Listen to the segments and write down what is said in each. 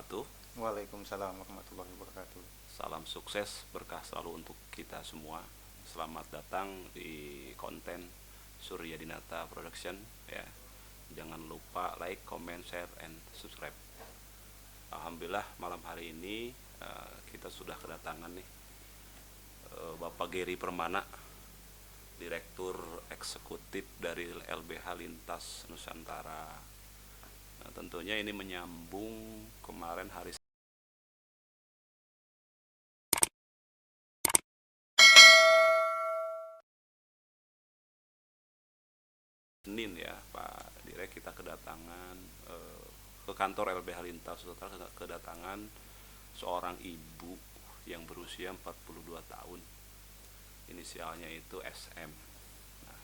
wabarakatuh. Waalaikumsalam warahmatullahi wabarakatuh. Salam sukses, berkah selalu untuk kita semua. Selamat datang di konten Surya Dinata Production ya. Jangan lupa like, comment, share, and subscribe. Alhamdulillah malam hari ini kita sudah kedatangan nih Bapak Gary Permana, Direktur Eksekutif dari LBH Lintas Nusantara. Nah, tentunya ini menyambung kemarin hari Senin ya Pak Direk, kita kedatangan ke kantor LBH Lintas Nusantara, kedatangan seorang ibu yang berusia 42 tahun. Inisialnya itu SM. Nah,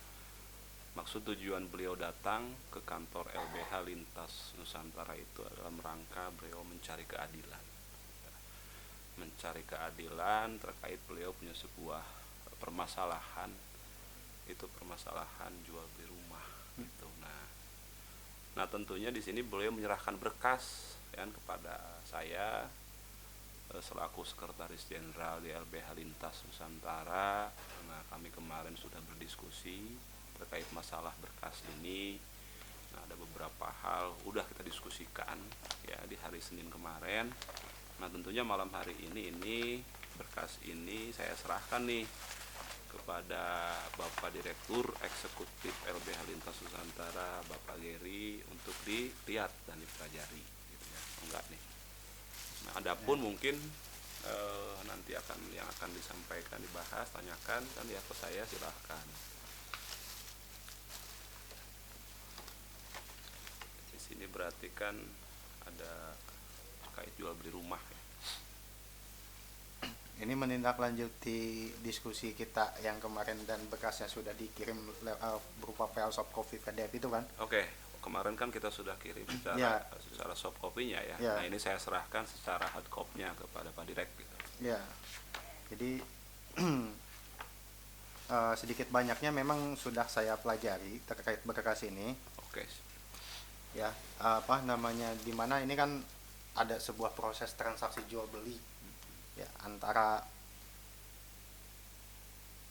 maksud tujuan beliau datang ke kantor LBH Lintas Nusantara itu adalah merangka beliau mencari keadilan. Mencari keadilan terkait beliau punya sebuah permasalahan, itu permasalahan jual beli rumah gitu. Nah tentunya di sini beliau menyerahkan berkas ya, kepada saya selaku sekretaris jenderal di LBH Lintas Nusantara. Nah, kami kemarin sudah berdiskusi terkait masalah berkas ini. Nah, ada beberapa hal udah kita diskusikan ya di hari Senin kemarin. Nah, tentunya malam hari ini berkas ini saya serahkan nih kepada Bapak Direktur Eksekutif LBH Lintas Nusantara, Bapak Gary, untuk dilihat dan dipelajari gitu ya. Enggak nih. Nah, adapun mungkin nanti yang akan disampaikan, dibahas, tanyakan kan ya ke saya, silahkan. Di sini berarti kan ada terkait jual beli rumah ya. Ini menindaklanjuti diskusi kita yang kemarin dan berkasnya sudah dikirim berupa file soft copy PDF itu kan? Oke, kemarin kan kita sudah kirim Ya, secara soft copy-nya ya. ya, Nah, ini saya serahkan secara hard copy-nya kepada Pak Direk gitu. ya. Jadi sedikit banyaknya memang sudah saya pelajari terkait berkas ini. Oke. Ya, apa namanya? Dimana ini kan ada sebuah proses transaksi jual beli ya antara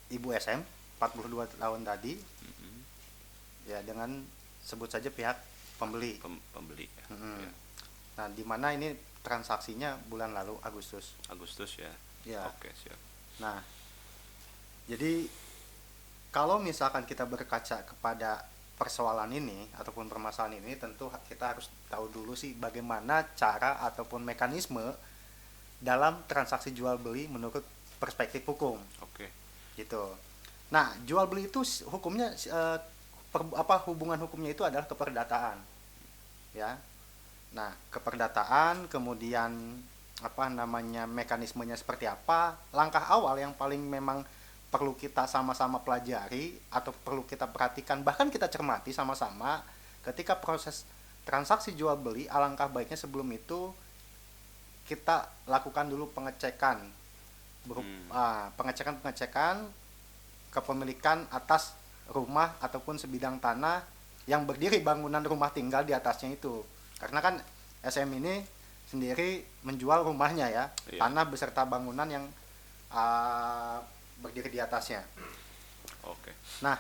Ibu SM 42 tahun tadi ya dengan sebut saja pihak pembeli. Pembeli ya. Ya. Nah, di mana ini transaksinya bulan lalu Agustus. Agustus ya. Ya. Oke, siap. Nah, jadi kalau misalkan kita berkaca kepada persoalan ini ataupun permasalahan ini, tentu kita harus tahu dulu sih bagaimana cara ataupun mekanisme dalam transaksi jual beli menurut perspektif hukum. Oke. Gitu. Nah, jual beli itu hukumnya hubungan hukumnya itu adalah keperdataan. Ya. Nah, keperdataan, kemudian apa namanya mekanismenya seperti apa? Langkah awal yang paling memang perlu kita sama-sama pelajari atau perlu kita perhatikan, bahkan kita cermati sama-sama ketika proses transaksi jual beli, alangkah baiknya sebelum itu kita lakukan dulu pengecekan pengecekan kepemilikan atas rumah ataupun sebidang tanah yang berdiri bangunan rumah tinggal di atasnya itu, karena kan SM ini sendiri menjual rumahnya ya, Iya. tanah beserta bangunan yang berdiri di atasnya. Oke. Nah,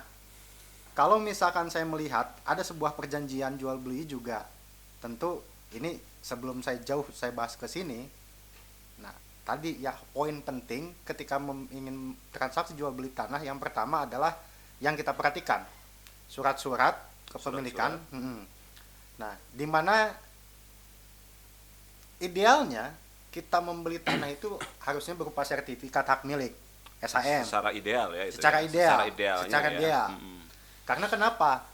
kalau misalkan saya melihat ada sebuah perjanjian jual beli juga, tentu ini sebelum saya bahas ke sini. Nah, tadi ya poin penting ketika ingin transaksi jual beli tanah, yang pertama adalah yang kita perhatikan surat-surat kepemilikan. Nah, di mana idealnya kita membeli tanah itu harusnya berupa sertifikat hak milik SHM. Secara ideal ya itu. Secara ya. ideal. Secara ideal. Karena kenapa?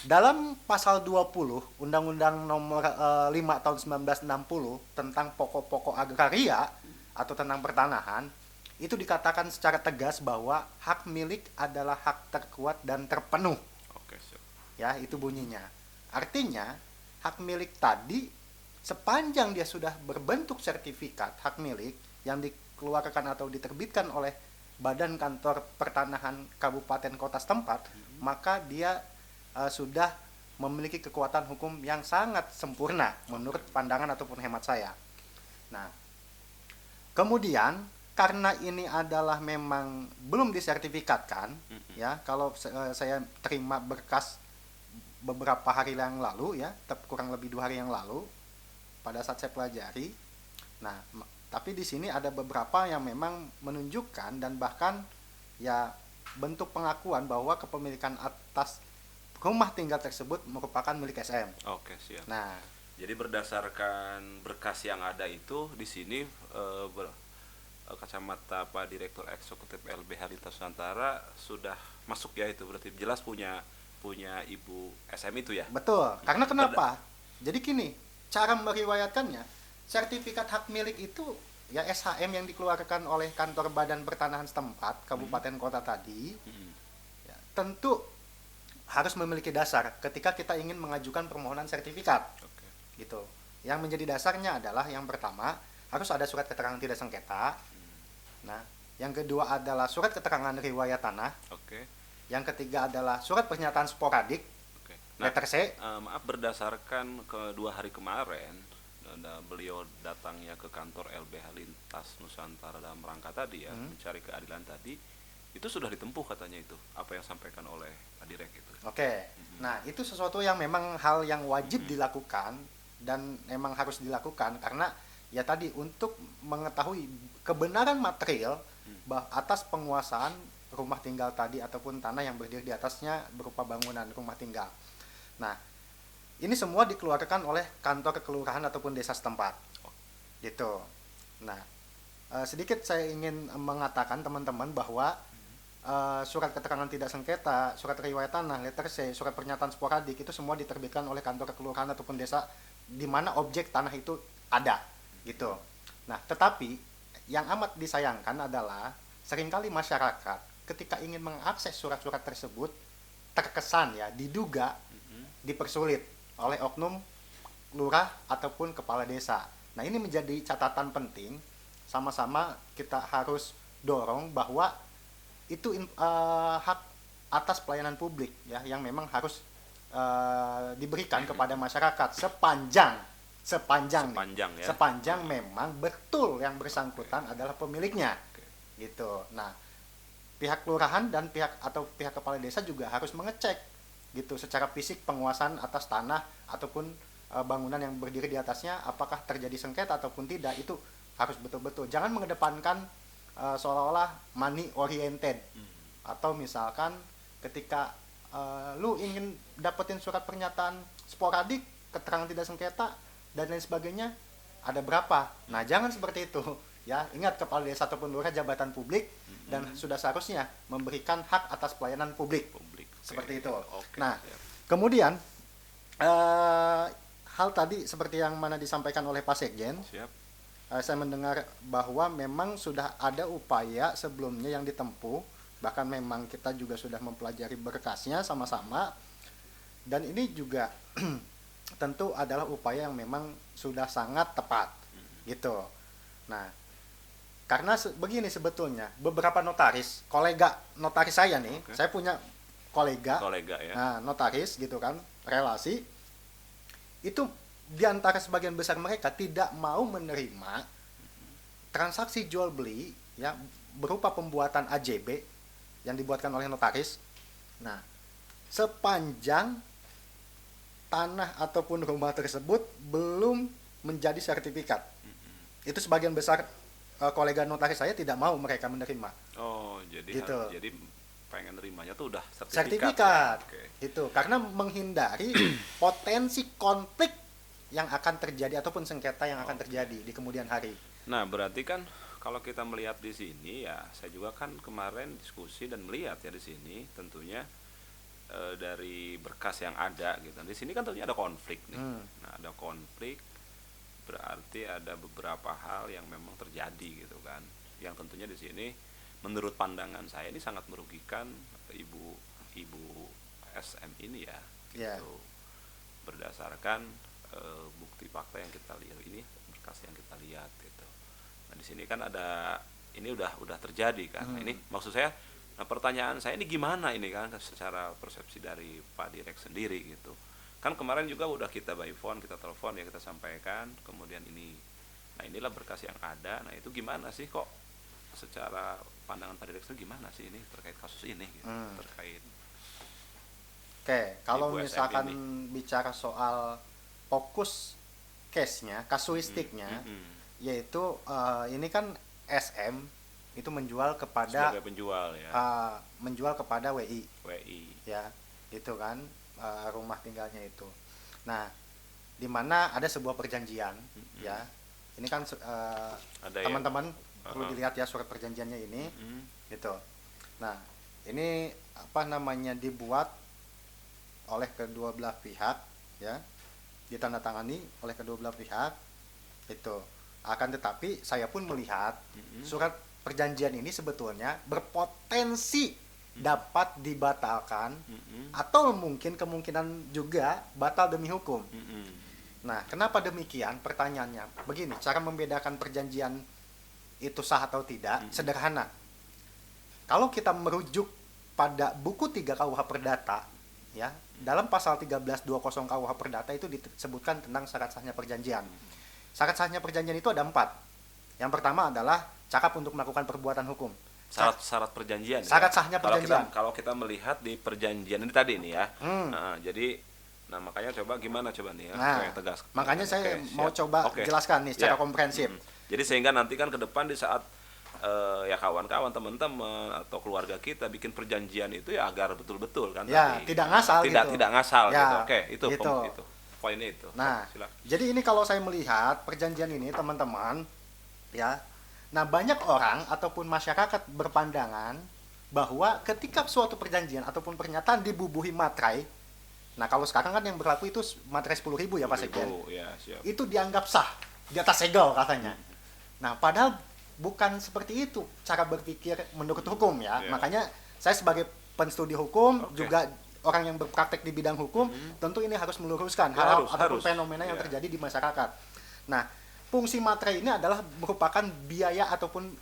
Dalam pasal 20 Undang-Undang Nomor 5 tahun 1960 tentang pokok-pokok agraria atau tentang pertanahan, itu dikatakan secara tegas bahwa hak milik adalah hak terkuat dan terpenuh. Oke, siap. Ya, itu bunyinya. Artinya, hak milik tadi sepanjang dia sudah berbentuk sertifikat hak milik yang dikeluarkan atau diterbitkan oleh Badan Kantor Pertanahan Kabupaten Kota setempat, maka dia sudah memiliki kekuatan hukum yang sangat sempurna menurut pandangan ataupun hemat saya. Nah, kemudian karena ini adalah memang belum disertifikatkan, ya, kalau saya terima berkas beberapa hari yang lalu, ya, kurang lebih 2 hari yang lalu, pada saat saya pelajari. Nah, tapi di sini ada beberapa yang memang menunjukkan dan bahkan ya bentuk pengakuan bahwa kepemilikan atas rumah tinggal tersebut merupakan milik SM. Oke, siap. Nah, Jadi berdasarkan berkas yang ada itu di sini kacamata Pak Direktur Eksekutif LBH Lintas Nusantara sudah masuk ya, itu berarti jelas punya Ibu SM itu ya. betul. Karena kenapa? Jadi gini, cara meriwayatkannya, sertifikat hak milik itu ya SHM yang dikeluarkan oleh kantor badan pertanahan setempat kabupaten kota tadi, ya, tentu harus memiliki dasar ketika kita ingin mengajukan permohonan sertifikat. Oke. Gitu. Yang menjadi dasarnya adalah yang pertama harus ada surat keterangan tidak sengketa. Nah, yang kedua adalah surat keterangan riwayat tanah. Oke. Yang ketiga adalah surat pernyataan sporadik. Oke. Nah, Letter C. maaf, berdasarkan ke 2 hari kemarin beliau datangnya ke kantor LBH Lintas Nusantara dalam rangka tadi ya, mencari keadilan tadi, itu sudah ditempuh katanya itu apa yang sampaikan oleh Pak Direk itu. Oke. Nah, itu sesuatu yang memang hal yang wajib dilakukan dan memang harus dilakukan karena ya tadi untuk mengetahui kebenaran material atas penguasaan rumah tinggal tadi ataupun tanah yang berdiri di atasnya berupa bangunan rumah tinggal. Nah, ini semua dikeluarkan oleh kantor kelurahan ataupun desa setempat. Gitu. Nah, sedikit saya ingin mengatakan teman-teman bahwa surat keterangan tidak sengketa, surat riwayat tanah, letter C, surat pernyataan sporadik itu semua diterbitkan oleh kantor kelurahan ataupun desa di mana objek tanah itu ada, gitu. Nah, tetapi yang amat disayangkan adalah seringkali masyarakat ketika ingin mengakses surat-surat tersebut terkesan ya diduga dipersulit oleh oknum lurah ataupun kepala desa. Nah, ini menjadi catatan penting, sama-sama kita harus dorong bahwa itu hak atas pelayanan publik ya yang memang harus diberikan kepada masyarakat sepanjang memang betul yang bersangkutan adalah pemiliknya. Gitu. Nah, pihak kelurahan dan pihak kepala desa juga harus mengecek gitu secara fisik penguasaan atas tanah ataupun bangunan yang berdiri di atasnya apakah terjadi sengketa ataupun tidak. Itu harus betul-betul, jangan mengedepankan seolah-olah money oriented atau misalkan ketika lu ingin dapetin surat pernyataan sporadik, keterangan tidak sengketa dan lain sebagainya, ada berapa. Nah, jangan seperti itu ya. Ingat, kepala desa ataupun lurah jabatan publik dan sudah seharusnya memberikan hak atas pelayanan publik. Seperti itu. Nah, kemudian hal tadi seperti yang mana disampaikan oleh Pak Sekjen. Saya mendengar bahwa memang sudah ada upaya sebelumnya yang ditempuh, bahkan memang kita juga sudah mempelajari berkasnya sama-sama, dan ini juga tentu adalah upaya yang memang sudah sangat tepat gitu. Nah, karena begini sebetulnya, beberapa notaris, kolega notaris saya nih, saya punya kolega ya. Nah, notaris gitu kan, relasi itu di antara sebagian besar mereka tidak mau menerima transaksi jual beli ya berupa pembuatan AJB yang dibuatkan oleh notaris. Nah, sepanjang tanah ataupun rumah tersebut belum menjadi sertifikat. Itu sebagian besar kolega notaris saya tidak mau mereka menerima. Oh, jadi gitu. Jadi pengen nerimanya tuh udah sertifikat. Itu karena menghindari potensi konflik yang akan terjadi ataupun sengketa yang akan terjadi di kemudian hari. Nah, berarti kan kalau kita melihat di sini ya, saya juga kan kemarin diskusi dan melihat ya di sini tentunya dari berkas yang ada gitu. Di sini kan tentunya ada konflik nih. Nah, ada konflik berarti ada beberapa hal yang memang terjadi gitu kan. Yang tentunya di sini menurut pandangan saya ini sangat merugikan ibu SM ini ya. Gitu. Berdasarkan bukti fakta yang kita lihat ini, berkas yang kita lihat gitu. Nah, di sini kan ada ini udah terjadi kan. Nah, ini maksud saya, nah pertanyaan saya ini gimana ini kan secara persepsi dari Pak Direk sendiri gitu. Kan kemarin juga udah kita by phone, kita telepon ya, kita sampaikan, kemudian ini. Nah, Nah, inilah berkas yang ada. Nah, itu gimana sih kok secara pandangan Pak Direktur gimana sih ini terkait kasus ini gitu, terkait Oke, kalau Ibu SM misalkan ini. bicara soal fokus case-nya, kasuistiknya, yaitu ini kan SM itu menjual kepada sebagai penjual ya, menjual kepada WI, WI. ya, itu kan rumah tinggalnya itu. Nah, di mana ada sebuah perjanjian, ya. Ini kan Ada teman-teman perlu dilihat ya surat perjanjiannya ini, gitu. Nah, ini apa namanya dibuat oleh kedua belah pihak, ya, ditandatangani oleh kedua belah pihak, itu. Akan tetapi saya pun melihat surat perjanjian ini sebetulnya berpotensi dapat dibatalkan atau mungkin kemungkinan juga batal demi hukum. Nah, kenapa demikian? Pertanyaannya begini, cara membedakan perjanjian itu sah atau tidak sederhana. Kalau kita merujuk pada buku 3 KUH Perdata, ya, dalam pasal 1320 KUH Perdata itu disebutkan tentang syarat sahnya perjanjian. Syarat sahnya perjanjian itu ada 4. Yang pertama adalah cakap untuk melakukan perbuatan hukum. Syarat perjanjian. Syarat ya? sahnya perjanjian. Kalau kita melihat di perjanjian ini tadi nih ya. Jadi makanya coba gimana coba nih ya, saya tegas. Makanya saya mau coba jelaskan nih secara komprehensif. Jadi sehingga nanti kan ke depan di saat ya kawan-kawan, teman-teman atau keluarga kita bikin perjanjian itu ya agar betul-betul kan ya, tadi. tidak ngasal gitu. Tidak ngasal ya, gitu. Oke, itu gitu. itu. Poinnya itu. Nah, silakan. Jadi ini kalau saya melihat perjanjian ini teman-teman, ya. Nah, banyak orang ataupun masyarakat berpandangan bahwa ketika suatu perjanjian ataupun pernyataan dibubuhi materai, nah kalau sekarang kan yang berlaku itu materai 10.000 ya Pak Sekjen. Ya, siap. Itu dianggap sah, di atas segel katanya. Nah, padahal bukan seperti itu cara berpikir menurut hukum ya. Makanya saya sebagai penstudi hukum, juga orang yang berpraktek di bidang hukum, tentu ini harus meluruskan hal ataupun fenomena yang terjadi di masyarakat. Nah, fungsi materai ini adalah merupakan biaya ataupun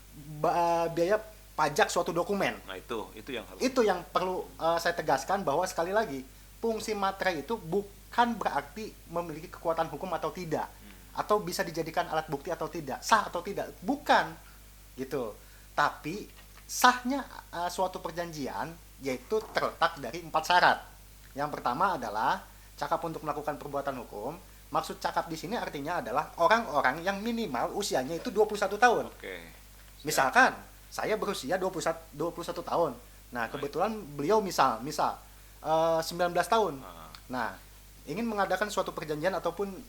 biaya pajak suatu dokumen. Nah, itu yang harus. Itu yang perlu saya tegaskan, bahwa sekali lagi fungsi materai itu bukan berarti memiliki kekuatan hukum atau tidak, atau bisa dijadikan alat bukti atau tidak, sah atau tidak, bukan gitu. Tapi sahnya suatu perjanjian yaitu terletak dari 4 syarat. Yang pertama adalah cakap untuk melakukan perbuatan hukum. Maksud cakap di sini artinya adalah orang-orang yang minimal usianya itu 21 tahun. Misalkan saya berusia 21 tahun. Nah, kebetulan beliau misal 19 tahun. Nah, ingin mengadakan suatu perjanjian ataupun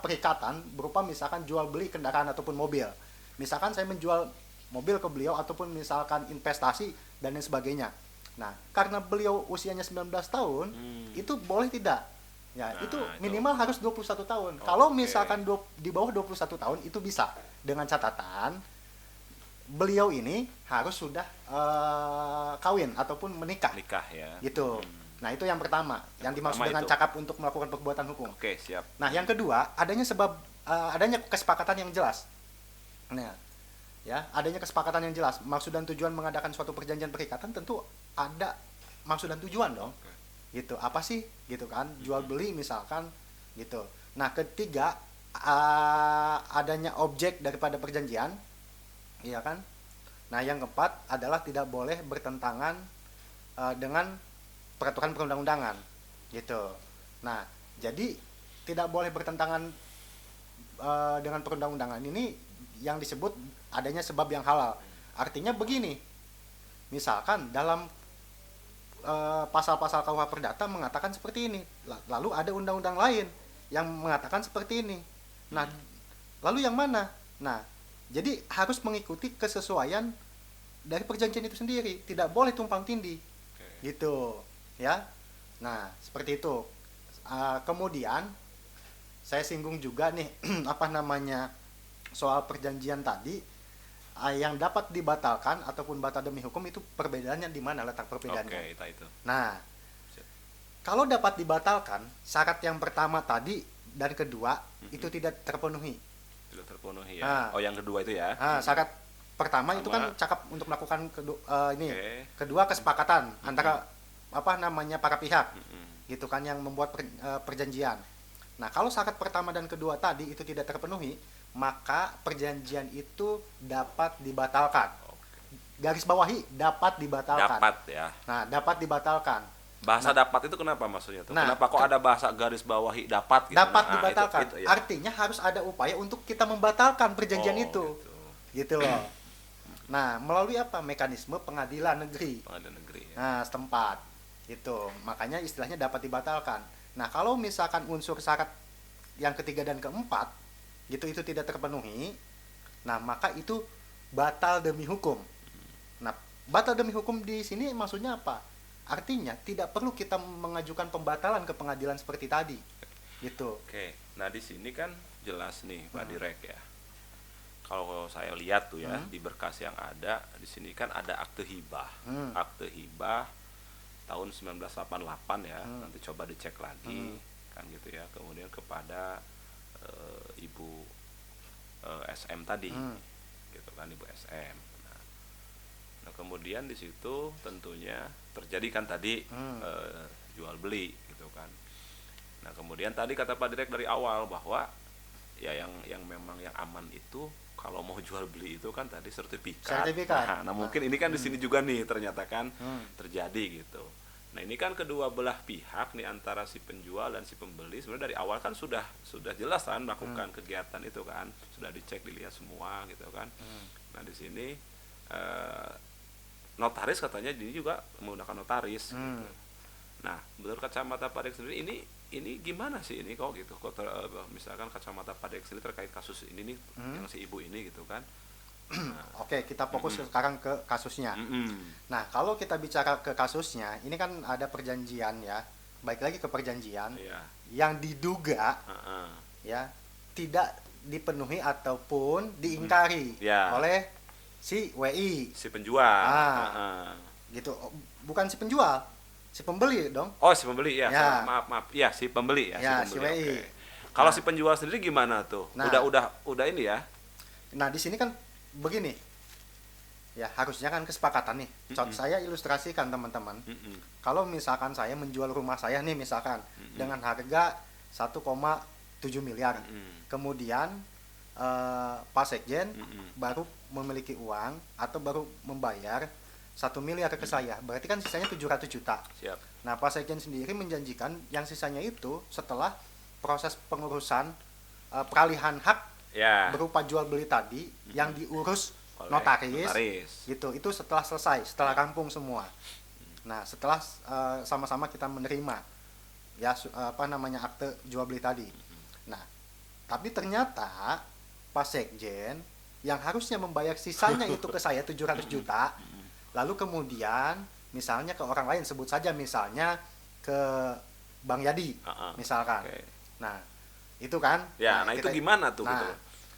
perikatan berupa misalkan jual beli kendaraan ataupun mobil. Misalkan saya menjual mobil ke beliau ataupun misalkan investasi dan lain sebagainya. Nah, karena beliau usianya 19 tahun, itu boleh tidak? Ya, itu minimal harus 21 tahun. Kalau misalkan di bawah 21 tahun itu bisa, dengan catatan beliau ini harus sudah kawin ataupun menikah. Nikah ya. Gitu. Nah, itu yang pertama, yang dimaksud dengan cakap untuk melakukan perbuatan hukum. Oke, siap. Nah, yang kedua, adanya kesepakatan yang jelas. Nah, ya, adanya kesepakatan yang jelas. Maksud dan tujuan mengadakan suatu perjanjian perikatan tentu ada maksud dan tujuan dong. Gitu. Apa sih? Gitu kan? Jual beli misalkan gitu. Nah, ketiga, adanya objek daripada perjanjian. Iya kan? Nah, yang keempat adalah tidak boleh bertentangan dengan peraturan perundang-undangan. Gitu. Nah, jadi tidak boleh bertentangan dengan perundang-undangan ini yang disebut adanya sebab yang halal. Artinya begini. Misalkan dalam pasal-pasal KUH Perdata mengatakan seperti ini, lalu ada undang-undang lain yang mengatakan seperti ini. Nah, lalu yang mana? Nah, jadi harus mengikuti kesesuaian dari perjanjian itu sendiri, tidak boleh tumpang tindih. Gitu, ya. Nah, seperti itu. Kemudian saya singgung juga nih soal perjanjian tadi. Yang dapat dibatalkan ataupun batal demi hukum itu perbedaannya di mana letak perbedaannya. Itu. Nah, kalau dapat dibatalkan, syarat yang pertama tadi dan kedua itu tidak terpenuhi. Tidak terpenuhi ya. Yang kedua itu ya. Syarat pertama itu kan cakap untuk melakukan kedua kesepakatan antara para pihak. Gitu kan yang membuat perjanjian. Nah, kalau syarat pertama dan kedua tadi itu tidak terpenuhi, maka perjanjian itu dapat dibatalkan. Oke. Garis bawahi dapat dibatalkan. Dapat ya. Nah, dapat dibatalkan. Bahasa dapat itu kenapa maksudnya tuh? Nah, Kenapa kok ada bahasa garis bawahi dapat gitu? Dapat Nah, dibatalkan. itu, ya. Artinya harus ada upaya untuk kita membatalkan perjanjian Oh, itu. Gitu loh. Nah, melalui apa? Mekanisme pengadilan negeri. Pengadilan negeri ya. Nah, setempat. Itu. Makanya istilahnya dapat dibatalkan. Nah, kalau misalkan unsur syarat yang ketiga dan keempat gitu itu tidak terpenuhi, nah maka itu batal demi hukum. Nah, batal demi hukum di sini maksudnya apa? Artinya tidak perlu kita mengajukan pembatalan ke pengadilan seperti tadi. Gitu. Oke. Nah, di sini kan jelas nih Pak Direk ya. Kalau saya lihat tuh ya di berkas yang ada di sini kan ada akte hibah. Akte hibah tahun 1988 ya. Nanti coba dicek lagi kan gitu ya. Kemudian kepada Ibu SM tadi. Gitu kan, Ibu SM. Nah, kemudian di situ tentunya terjadi kan tadi jual beli gitu kan. Nah, kemudian tadi kata Pak Direk dari awal bahwa ya yang memang yang aman itu kalau mau jual beli itu kan tadi sertifikat. Nah, mungkin ini kan di sini juga nih ternyata kan terjadi gitu. Nah, ini kan kedua belah pihak nih antara si penjual dan si pembeli sebenarnya dari awal kan sudah jelas kan melakukan kegiatan itu kan, sudah dicek dilihat semua gitu kan. Nah, di sini notaris katanya ini juga menggunakan notaris gitu. Nah, menurut kacamata Pak Direk sendiri ini gimana sih ini kok gitu? Kok misalkan kacamata Pak Direk sendiri terkait kasus ini nih yang si ibu ini gitu kan. Nah, Oke, kita fokus sekarang ke kasusnya. Nah, kalau kita bicara ke kasusnya, ini kan ada perjanjian ya. Baik lagi ke perjanjian yang diduga ya tidak dipenuhi ataupun diingkari oleh si WI, si penjual. Gitu. Bukan si penjual, si pembeli dong. Oh, si pembeli ya. Ya. Maaf. Ya, si pembeli ya, si pembeli. WI. Okay. Kalau si penjual sendiri gimana tuh? Nah, udah ini ya. Nah, di sini kan begini. Ya, harusnya kan kesepakatan nih. Saya ilustrasikan teman-teman. Kalau misalkan saya menjual rumah saya nih misalkan dengan harga 1,7 miliar. Kemudian Pak Sekjen baru memiliki uang atau baru membayar 1 miliar ke saya. Berarti kan sisanya 700 juta. Siap. Nah, Pak Sekjen sendiri menjanjikan yang sisanya itu setelah proses pengurusan peralihan hak berupa jual beli tadi yang diurus notaris gitu, itu setelah selesai, setelah rampung semua. Nah, setelah sama-sama kita menerima ya akte jual beli tadi. Nah, tapi ternyata Pak Sekjen yang harusnya membayar sisanya itu ke saya 700 juta, lalu kemudian misalnya ke orang lain, sebut saja misalnya ke Bang Yadi misalkan. Nah, itu kan. Ya, nah itu gimana tuh gitu.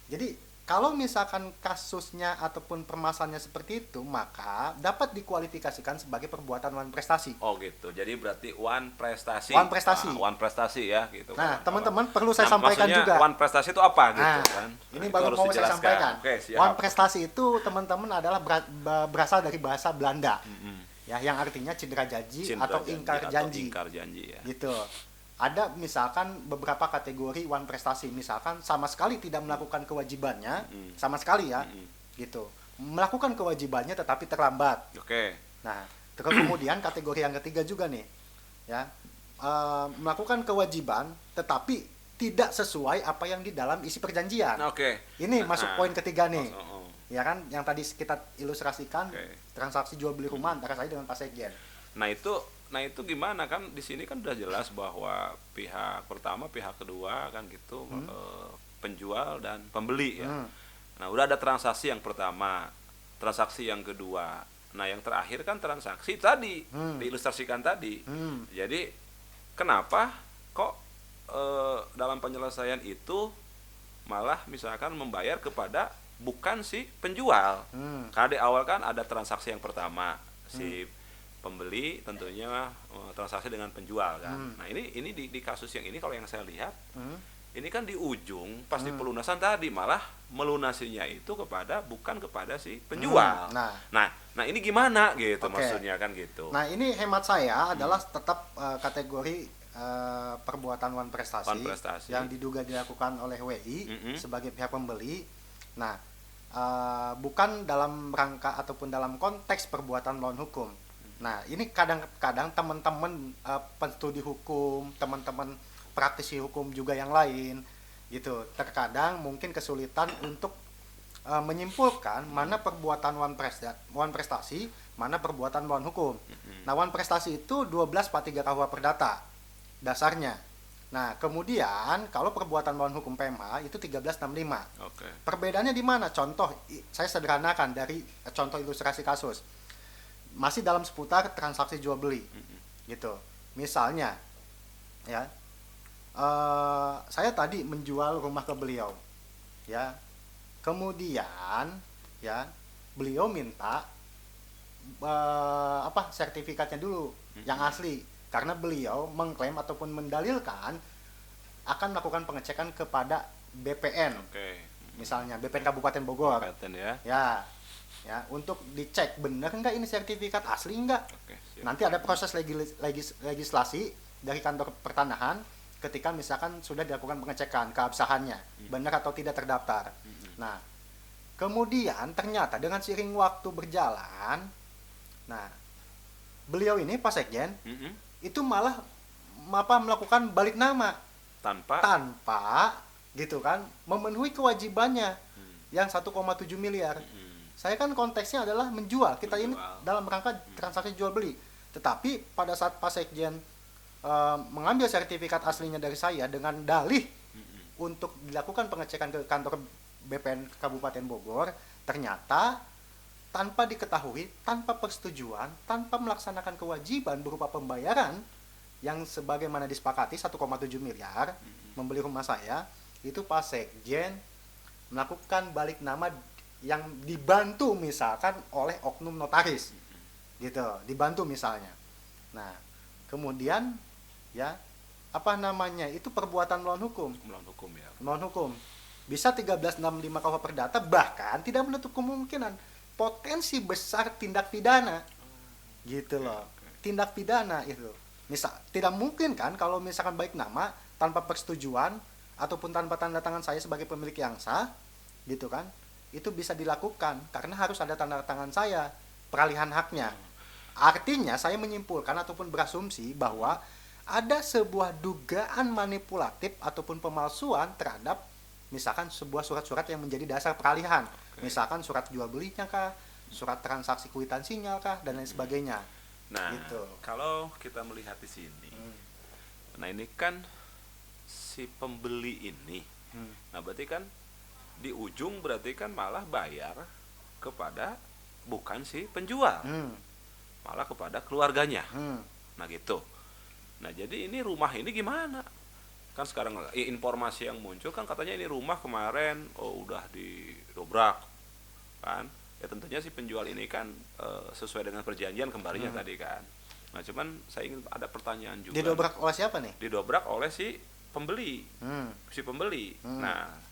Jadi kalau misalkan kasusnya ataupun permasalahannya seperti itu, maka dapat dikualifikasikan sebagai perbuatan wan prestasi. Oh gitu. Jadi berarti wan prestasi. Wan prestasi. Wan prestasi ya gitu. Nah, teman-teman perlu saya sampaikan juga. Wan prestasi itu apa gitu kan? Ini baru mau saya sampaikan. Wan prestasi itu teman-teman adalah berasal dari bahasa Belanda. Ya, yang artinya cedera janji atau ingkar janji. Ya. Gitu. Ada misalkan beberapa kategori wan prestasi, misalkan sama sekali tidak melakukan kewajibannya, sama sekali ya, gitu. Melakukan kewajibannya tetapi terlambat. Oke. Nah, terus kemudian kategori yang ketiga juga nih, ya, melakukan kewajiban tetapi tidak sesuai apa yang di dalam isi perjanjian. Oke. Ini masuk poin ketiga nih, ya kan, yang tadi kita ilustrasikan transaksi jual beli rumah antara saya dengan Pak Sekjen. Nah itu gimana kan di sini kan udah jelas bahwa pihak pertama, pihak kedua kan gitu penjual dan pembeli ya. Nah udah ada transaksi yang pertama, transaksi yang kedua. Nah yang terakhir kan transaksi tadi diilustrasikan tadi. Jadi kenapa kok dalam penyelesaian itu malah misalkan membayar kepada bukan si penjual? Karena di awal kan ada transaksi yang pertama si pembeli tentunya transaksi dengan penjual kan. Nah ini di kasus yang ini kalau yang saya lihat ini kan di ujung pas di pelunasan tadi malah melunasinya itu bukan kepada si penjual. Nah ini gimana gitu maksudnya kan gitu. Nah ini hemat saya adalah tetap kategori perbuatan wan prestasi yang diduga dilakukan oleh WI sebagai pihak pembeli. Nah, bukan dalam rangka ataupun dalam konteks perbuatan melawan hukum. Nah, ini kadang-kadang teman-teman penstudi hukum, teman-teman praktisi hukum juga yang lain gitu, terkadang mungkin kesulitan untuk menyimpulkan mana perbuatan wan prestasi, mana perbuatan melawan hukum. Nah, wan prestasi itu 12/3 KUH Perdata dasarnya. Nah, kemudian kalau perbuatan melawan hukum PMH itu 1365. Oke. Perbedaannya di mana? Contoh, saya sederhanakan dari contoh ilustrasi kasus. Masih dalam seputar transaksi jual beli. Gitu. Misalnya ya, saya tadi menjual rumah ke beliau. Ya. Kemudian ya, beliau minta sertifikatnya dulu yang asli, karena beliau mengklaim ataupun mendalilkan akan melakukan pengecekan kepada BPN. Misalnya BPN Kabupaten Bogor. Ya, untuk dicek benar enggak ini sertifikat asli enggak. Nanti ada proses legislasi dari kantor pertanahan ketika misalkan sudah dilakukan pengecekan keabsahannya, benar atau tidak terdaftar. Nah, kemudian ternyata dengan seiring waktu berjalan, nah, beliau ini Pak Sekjen itu malah melakukan balik nama tanpa gitu kan memenuhi kewajibannya yang 1,7 miliar. Saya kan konteksnya adalah menjual. Kita ini dalam rangka transaksi jual beli. Tetapi pada saat Pak Sekjen mengambil sertifikat aslinya dari saya dengan dalih untuk dilakukan pengecekan ke kantor BPN Kabupaten Bogor, ternyata tanpa diketahui, tanpa persetujuan, tanpa melaksanakan kewajiban berupa pembayaran yang sebagaimana disepakati 1,7 miliar membeli rumah saya, itu Pak Sekjen melakukan balik nama yang dibantu misalkan oleh oknum notaris. Gitu, dibantu misalnya. Nah, kemudian ya, itu perbuatan melawan hukum. Melawan hukum. Bisa 1365 KUH Perdata, bahkan tidak menutup kemungkinan potensi besar tindak pidana. Gitu loh. Tindak pidana itu. Tidak mungkin kan kalau misalkan baik nama tanpa persetujuan ataupun tanpa tanda tangan saya sebagai pemilik yang sah, gitu kan? Itu bisa dilakukan karena harus ada tanda tangan saya peralihan haknya. Artinya saya menyimpulkan ataupun berasumsi bahwa ada sebuah dugaan manipulatif ataupun pemalsuan terhadap misalkan sebuah surat-surat yang menjadi dasar peralihan. Misalkan surat jual belinya kah, surat transaksi kwitansinya kah, dan lain sebagainya. Nah, gitu. Kalau kita melihat di sini, nah ini kan si pembeli ini, nah berarti kan di ujung berarti kan malah bayar kepada bukan si penjual, malah kepada keluarganya. Nah gitu. Nah jadi ini rumah ini gimana? Kan sekarang informasi yang muncul kan katanya ini rumah kemarin udah didobrak kan, ya tentunya si penjual ini kan sesuai dengan perjanjian kembalinya tadi kan. Nah cuman saya ingin ada pertanyaan juga. Didobrak oleh siapa nih? Didobrak oleh si pembeli. Nah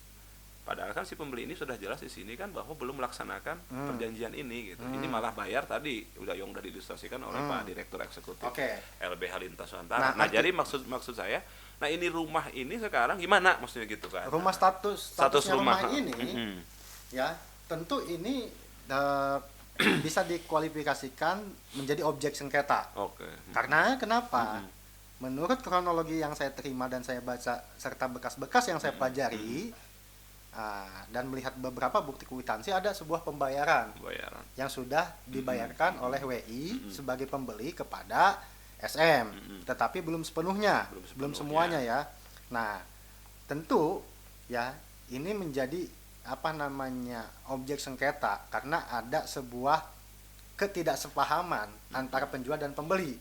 padahal kan si pembeli ini sudah jelas di sini kan bahwa belum melaksanakan perjanjian ini gitu. Ini malah bayar tadi udah diilustrasikan oleh Pak Direktur Eksekutif LBH Lintas Nusantara. Nah jadi maksud saya, nah ini rumah ini sekarang gimana maksudnya gitu kan? Rumah status rumah ini ya tentu ini bisa dikualifikasikan menjadi objek sengketa. Karena kenapa? Menurut kronologi yang saya terima dan saya baca serta bekas-bekas yang saya pelajari dan melihat beberapa bukti kwitansi, ada sebuah pembayaran yang sudah dibayarkan oleh WI sebagai pembeli kepada SM, tetapi belum sepenuhnya, belum semuanya ya. Nah, tentu ya ini menjadi objek sengketa karena ada sebuah ketidaksepahaman antara penjual dan pembeli.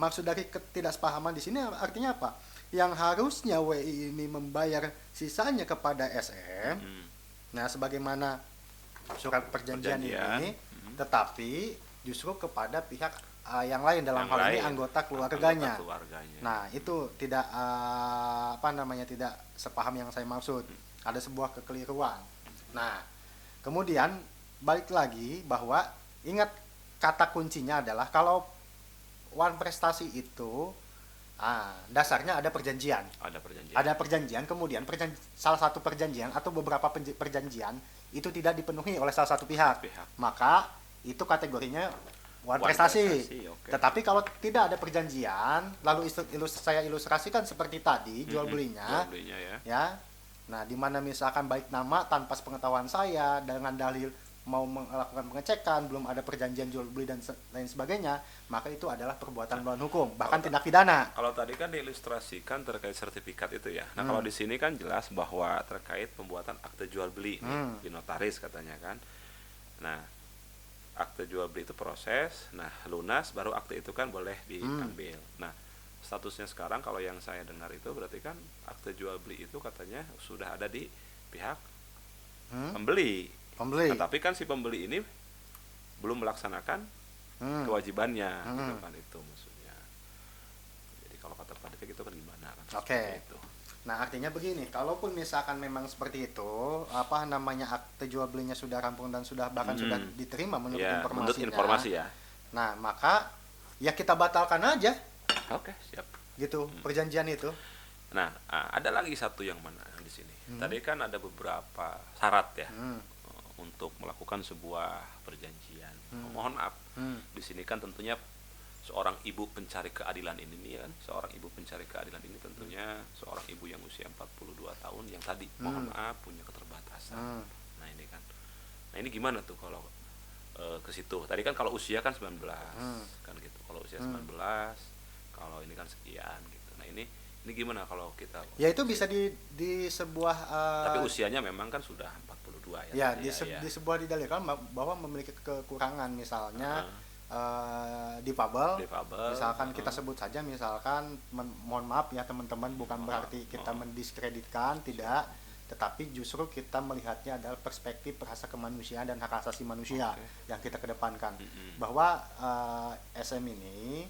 Maksud dari ketidaksepahaman di sini artinya apa? Yang harusnya WI ini membayar sisanya kepada SM, nah sebagaimana surat perjanjian ini, tetapi justru kepada pihak yang lain, dalam hal ini anggota keluarganya. Nah itu tidak tidak sepaham yang saya maksud. Ada sebuah kekeliruan. Nah kemudian balik lagi bahwa ingat kata kuncinya adalah kalau wan prestasi itu Dasarnya ada perjanjian. Ada perjanjian. Ada perjanjian, kemudian salah satu perjanjian atau beberapa perjanjian itu tidak dipenuhi oleh salah satu pihak. Maka itu kategorinya wan prestasi. Okay. Tetapi kalau tidak ada perjanjian, lalu saya ilustrasikan seperti tadi jual belinya, ya. Nah, di mana misalkan baik nama tanpa sepengetahuan saya dengan dalil mau melakukan pengecekan, belum ada perjanjian jual beli dan lain sebagainya, maka itu adalah perbuatan melawan hukum, bahkan tindak pidana. Kalau tadi kan diilustrasikan terkait sertifikat itu ya. Nah, kalau di sini kan jelas bahwa terkait pembuatan akte jual beli nih, di notaris katanya kan. Nah, akte jual beli itu proses, nah lunas baru akte itu kan boleh diambil. Nah, statusnya sekarang kalau yang saya dengar itu berarti kan akte jual beli itu katanya sudah ada di pihak pembeli. Nah, tapi kan si pembeli ini belum melaksanakan kewajibannya, gitu kan, itu maksudnya. Jadi kalau kata Pak Devi itu kan gimana kan? Oke. Nah, artinya begini, kalaupun misalkan memang seperti itu, akte jual belinya sudah rampung dan sudah bahkan sudah diterima menurut informasinya. Menurut informasi ya. Nah, maka ya kita batalkan aja. Oke, siap. Gitu, perjanjian itu. Nah, ada lagi satu yang mana di sini. Tadi kan ada beberapa syarat ya. Untuk melakukan sebuah perjanjian. Mohon maaf, di sini kan tentunya seorang ibu pencari keadilan ini nih kan, seorang ibu pencari keadilan ini tentunya seorang ibu yang usia 42 tahun yang tadi mohon maaf punya keterbatasan. Nah, ini kan. Nah, ini gimana tuh kalau ke situ? Tadi kan kalau usia kan 19 kan gitu. Kalau usia 19, kalau ini kan sekian gitu. Nah, ini gimana kalau kita? Ya itu bisa di sebuah tapi usianya memang kan sudah 42 ya. Di sebuah didalilkan bahwa memiliki kekurangan misalnya difabel. Misalkan kita sebut saja misalkan mohon maaf ya teman-teman, bukan berarti kita mendiskreditkan, tidak, tetapi justru kita melihatnya adalah perspektif hak asasi kemanusiaan dan hak asasi manusia yang kita kedepankan. Bahwa SM ini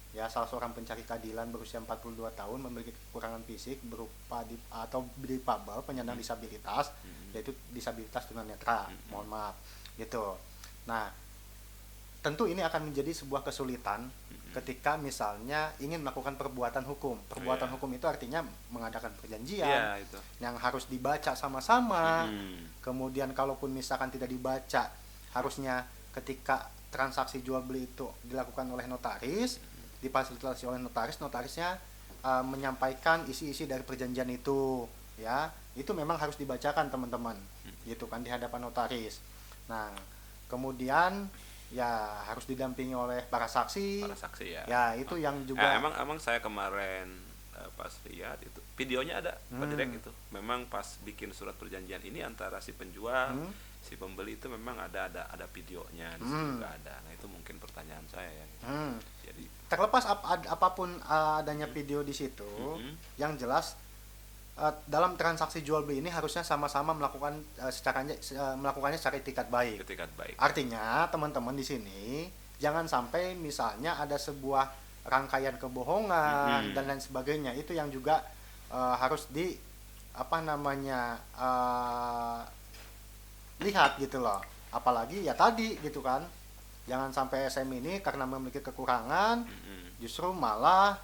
ya salah seorang pencari keadilan berusia 42 tahun memiliki kekurangan fisik berupa atau difabel, penyandang disabilitas, yaitu disabilitas tunanetra, mohon maaf gitu. Nah, tentu ini akan menjadi sebuah kesulitan ketika misalnya ingin melakukan perbuatan hukum. Perbuatan hukum itu artinya mengadakan perjanjian yang harus dibaca sama-sama. Kemudian kalaupun misalkan tidak dibaca, harusnya ketika transaksi jual beli itu dilakukan oleh notaris, difasilitasi oleh notarisnya menyampaikan isi-isi dari perjanjian itu, ya itu memang harus dibacakan teman-teman, gitu kan, di hadapan notaris. Nah, kemudian ya harus didampingi oleh para saksi ya. Ya itu yang juga. Emang saya kemarin pas lihat itu videonya ada Pak Direk itu. Memang pas bikin surat perjanjian ini antara si penjual si pembeli itu memang ada videonya di situ juga ada. Nah, itu mungkin pertanyaan saya ya. Jadi terlepas apapun adanya video di situ, yang jelas dalam transaksi jual beli ini harusnya sama-sama melakukannya secara etikat baik. Artinya teman-teman di sini jangan sampai misalnya ada sebuah rangkaian kebohongan dan lain sebagainya, itu yang juga harus lihat gitu loh. Apalagi ya tadi gitu kan, jangan sampai SM ini karena memiliki kekurangan justru malah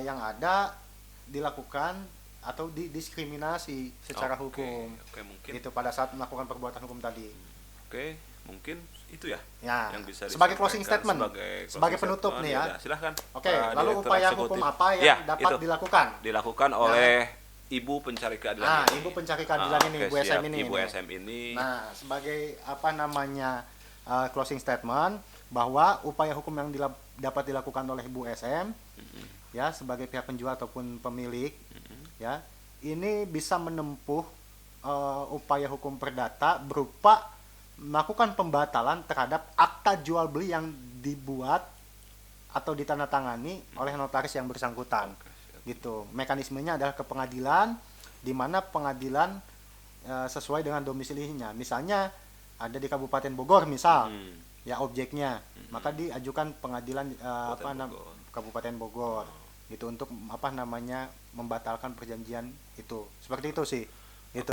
yang ada dilakukan atau didiskriminasi secara hukum. Mungkin gitu pada saat melakukan perbuatan hukum tadi. Mungkin itu ya yang bisa sebagai closing statement, sebagai penutup nih ya. Silahkan. Lalu upaya hukum apa yang dapat dilakukan oleh ibu pencari keadilan ibu pencari keadilan ini, Ibu SM ini. Ibu SM ini. Nah, sebagai closing statement bahwa upaya hukum yang dapat dilakukan oleh Ibu SM ya sebagai pihak penjual ataupun pemilik ya, ini bisa menempuh upaya hukum perdata berupa melakukan pembatalan terhadap akta jual beli yang dibuat atau ditandatangani oleh notaris yang bersangkutan. Gitu. Mekanismenya adalah ke pengadilan, di mana pengadilan sesuai dengan domisilinya. Misalnya ada di Kabupaten Bogor misal, ya objeknya, maka diajukan pengadilan Kabupaten Bogor. Gitu untuk membatalkan perjanjian itu. Seperti itu sih. Gitu.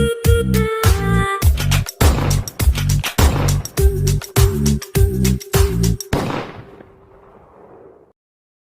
you.